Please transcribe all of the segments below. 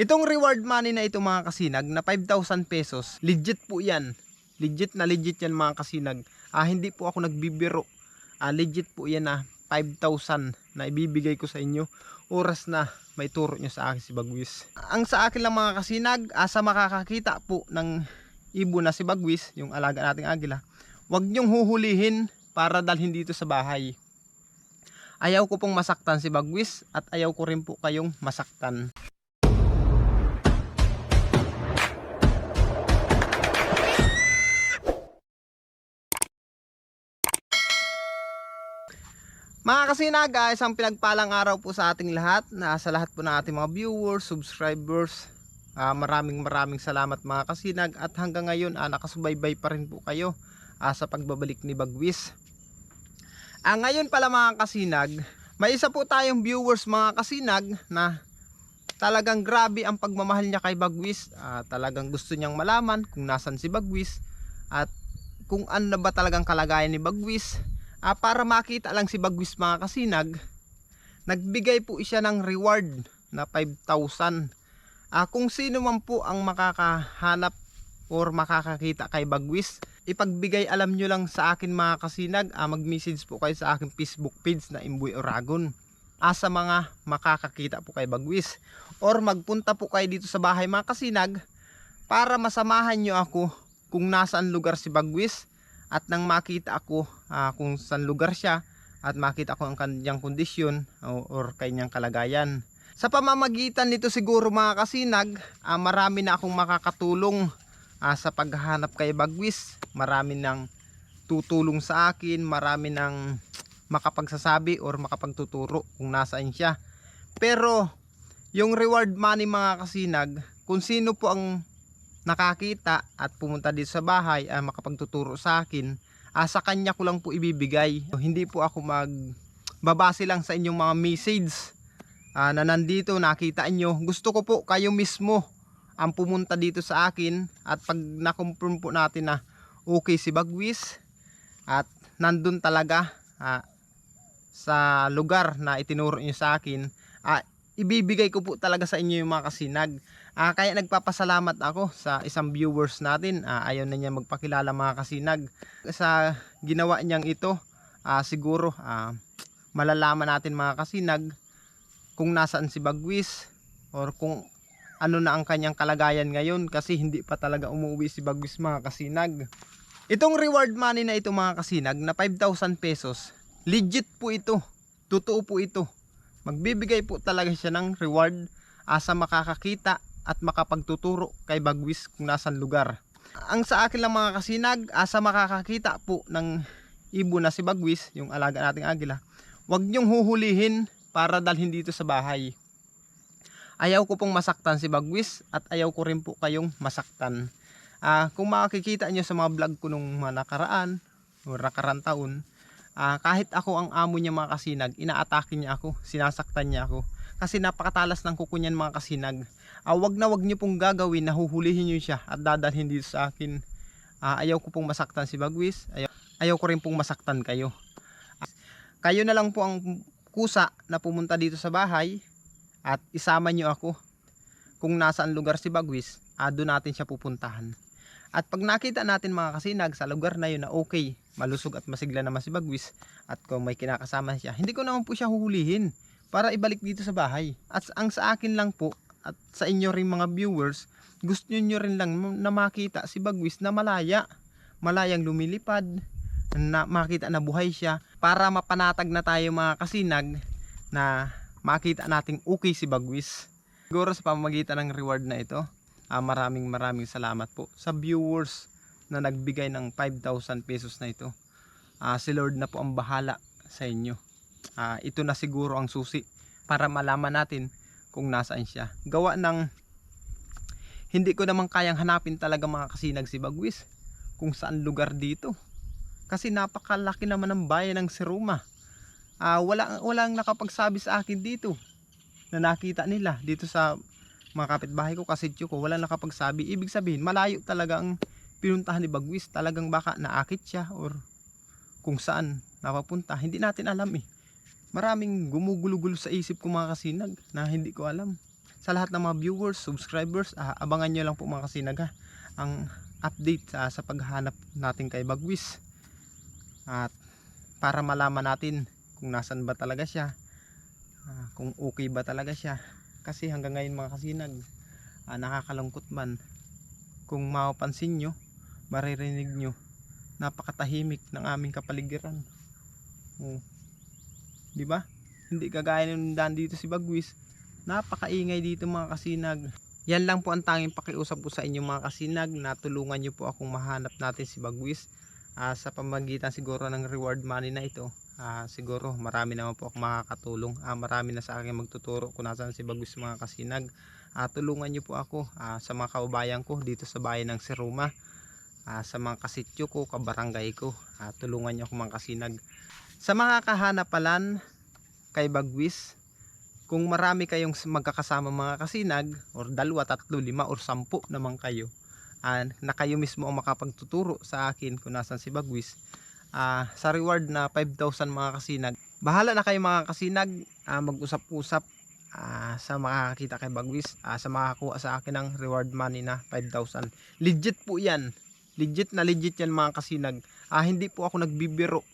Itong reward money na ito mga kasinag na 5,000 pesos, legit po yan. Legit yan mga kasinag. Hindi po ako nagbibiro. Legit po yan na 5,000 na ibibigay ko sa inyo. Oras na may turo nyo sa akin si Bagwis. Ang sa akin lang mga kasinag, sa makakakita po ng ibon na si Bagwis, yung alaga nating agila, huwag nyong huhulihin para dalhin dito sa bahay. Ayaw ko pong masaktan si Bagwis at ayaw ko rin po kayong masaktan. Mga kasinag, isang pinagpalang araw po sa ating lahat, sa lahat po ng ating mga viewers, subscribers. Maraming salamat mga kasinag, at hanggang ngayon nakasubaybay pa rin po kayo sa pagbabalik ni Bagwis. Ngayon pala mga kasinag, may isa po tayong viewers mga kasinag na talagang grabe ang pagmamahal niya kay Bagwis. Talagang gusto niyang malaman kung nasan si Bagwis at kung ano ba talagang kalagayan ni Bagwis. Para makita lang si Bagwis mga kasinag, nagbigay po siya ng reward na 5,000. Kung sino man po ang makakahanap or makakakita kay Bagwis, ipagbigay alam nyo lang sa akin mga kasinag. Mag-message po kayo sa aking Facebook page na Imboy Oragon. Sa mga makakakita po kay Bagwis, or magpunta po kayo dito sa bahay mga kasinag para masamahan nyo ako kung nasaan lugar si Bagwis. At nang makita ako kung saan lugar siya at makita ko ang kanyang kondisyon or kanyang kalagayan. Sa pamamagitan nito siguro mga kasinag, marami na akong makakatulong sa paghahanap kay Bagwis. Marami nang tutulong sa akin, marami nang makapagsasabi or makapagtuturo kung nasaan siya. Pero yung reward money mga kasinag, kung sino po ang nakakita at pumunta dito sa bahay, makapagtuturo sa akin, sa kanya ko lang po ibibigay. Hindi po ako magbabase lang sa inyong mga message na nandito nakita nyo. Gusto ko po kayo mismo ang pumunta dito sa akin, at pag na-confirm po natin na okay si Bagwis at nandun talaga sa lugar na itinuro nyo sa akin, ibibigay ko po talaga sa inyo yung mga kasinag. Kaya nagpapasalamat ako sa isang viewers natin. Ayaw na niya magpakilala mga kasinag. Sa ginawa niyang ito, siguro malalaman natin mga kasinag kung nasaan si Bagwis or kung ano na ang kanyang kalagayan ngayon, kasi hindi pa talaga umuwi si Bagwis mga kasinag. Itong reward money na ito mga kasinag na 5,000 pesos, legit po ito. Totoo po ito. Magbibigay po talaga siya ng reward sa makakakita at makapagtuturo kay Bagwis kung nasaan lugar. Ang sa akin lang mga kasinag, sa makakakita po ng ibon na si Bagwis, yung alaga nating agila, huwag nyong huhulihin para dalhin dito sa bahay. Ayaw ko pong masaktan si Bagwis at ayaw ko rin po kayong masaktan. Kung makikita nyo sa mga vlog ko nung mga nakaraan o nakaraan taon, kahit ako ang amo niya mga kasinag, inaatake niya ako, sinasaktan niya ako. Kasi napakatalas ng kuko niyan mga kasinag. Wag nyo pong gagawin na huhulihin nyo siya at dadalhin dito sa akin. Ayaw ko pong masaktan si Bagwis. Ayaw ko rin pong masaktan kayo. Kayo na lang po ang kusa na pumunta dito sa bahay at isama nyo ako. Kung nasaan lugar si Bagwis, doon natin siya pupuntahan. At pag nakita natin mga kasinag sa lugar na yun na okay, malusog at masigla naman si Bagwis, at kung may kinakasama siya, hindi ko naman po siya huhulihin para ibalik dito sa bahay. At ang sa akin lang po at sa inyo ring mga viewers, gusto nyo rin lang na makita si Bagwis na malayang lumilipad, na makita na buhay siya, para mapanatag na tayo mga kasinag na makita nating okay si Bagwis. Siguro sa pamamagitan ng reward na ito, maraming salamat po sa viewers na nagbigay ng 5,000 pesos na ito. Si Lord na po ang bahala sa inyo. Ito na siguro ang susi para malaman natin kung nasaan siya. Gawa ng hindi ko naman kayang hanapin talaga mga kasinag si Bagwis kung saan lugar dito. Kasi napakalaki naman ng bayan ng Siruma. Walang nakapagsabi sa akin dito na nakita nila dito sa mga kapitbahay ko, kasityo ko, walang nakapagsabi. Ibig sabihin malayo talaga ang pinuntahan ni Bagwis. Talagang baka naakit siya or kung saan napapunta, hindi natin alam Maraming gumugulo-gulo sa isip ko mga kasinag na hindi ko alam. sa lahat ng mga viewers, subscribers, abangan nyo lang po mga kasinag ha, ang update sa paghahanap natin kay Bagwis, at para malaman natin kung nasan ba talaga siya, kung okay ba talaga siya. Kasi hanggang ngayon mga kasinag, nakakalungkot man kung mapapansin nyo, maririnig nyo, napakatahimik ng aming kapaligiran. Di ba? Hindi kagaya nung dito si Bagwis, napakaingay dito mga kasinag. Yan lang po ang tanging pakiusap po sa inyo mga kasinag, na tulungan nyo po akong mahanap natin si Bagwis, sa pamamagitan siguro ng reward money na ito. Siguro marami naman po ako makakatulong, marami na sa akin magtuturo kung nasaan si Bagwis mga kasinag. Tulungan nyo po ako, sa mga kababayan ko dito sa bayan ng Siruma, sa mga kasityo ko, kabarangay ko, tulungan nyo ako mga kasinag. Sa mga kahanapalan kay Bagwis, kung marami kayong magkakasama mga kasinag, or 2, 3, 5 or 10 naman kayo, na kayo mismo ang makapagtuturo sa akin kung nasan si Bagwis, sa reward na 5,000 mga kasinag, bahala na kayo mga kasinag, mag-usap-usap sa makakita kay Bagwis, sa makakuha sa akin ng reward money na 5,000. Legit po yan, legit yan mga kasinag. Hindi po ako nagbibiro,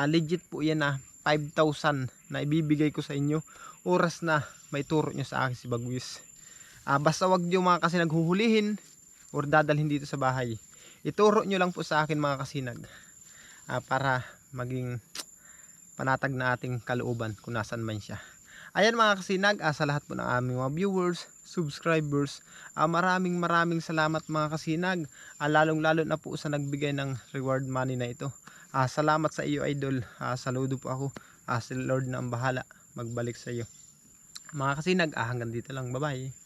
legit po yan na 5,000 na ibibigay ko sa inyo oras na may turo nyo sa akin si Bagwis. Basta wag nyo mga kasinag huhulihin or dadalhin dito sa bahay, ituro nyo lang po sa akin mga kasinag, para maging panatag na ating kalooban kung nasan man siya. Ayan mga kasinag, sa lahat po ng aming mga viewers, subscribers, maraming salamat mga kasinag, lalong lalo na po sa nagbigay ng reward money na ito. Salamat sa iyo idol, saludo po ako, si Lord na ang bahala magbalik sa iyo. Mga kasinag, hanggang dito lang, bye bye.